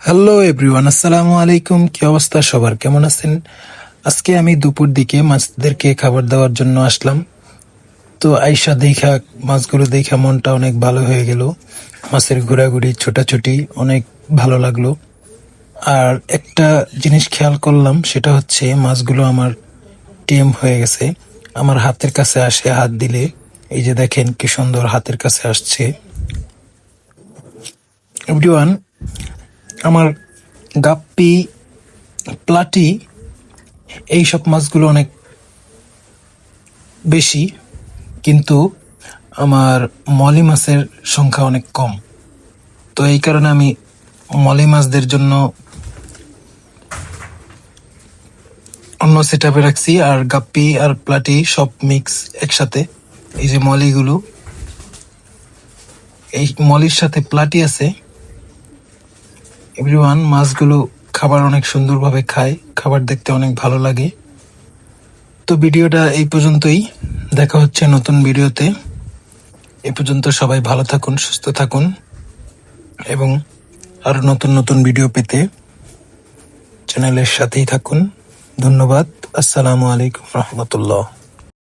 Hello everyone, আসসালামু আলাইকুম। কি অবস্থা সবার, কেমন আছেন? আজকে আমি দুপুর দিকে মাছদেরকে খাবার দেওয়ার জন্য আসলাম। তো আইসা দেখা, মাছগুলো দেখা মনটা অনেক ভালো হয়ে গেল। মাছের ঘোরাঘুরি, ছোটাছুটি অনেক ভালো লাগলো। আর একটা জিনিস খেয়াল করলাম, সেটা হচ্ছে মাছগুলো আমার টেম হয়ে গেছে। আমার হাতের কাছে আসে, হাত দিলে এই যে দেখেন কি সুন্দর হাতের কাছে আসছে। এভরিওয়ান, আমার গাপ্পি, প্লাটি এইসব মাছগুলো অনেক বেশি, কিন্তু আমার মলি মাছের সংখ্যা অনেক কম। তো এই কারণে আমি মলি মাছদের জন্য অন্য সেট আপে রাখছি, আর গাপ্পি আর প্লাটি সব মিক্স একসাথে। এই যে মলিগুলো, এই মলির সাথে প্লাটি আছে। এভরিওয়ান, মাছগুলো খাবার অনেক সুন্দরভাবে খায়, খাবার দেখতে অনেক ভালো লাগে। তো ভিডিওটা এই পর্যন্তই, দেখা হচ্ছে নতুন ভিডিওতে। এ পর্যন্ত সবাই ভালো থাকুন, সুস্থ থাকুন, এবং আরো নতুন নতুন ভিডিও পেতে চ্যানেলের সাথেই থাকুন। ধন্যবাদ। আসসালামু আলাইকুম রহমতুল্লাহ।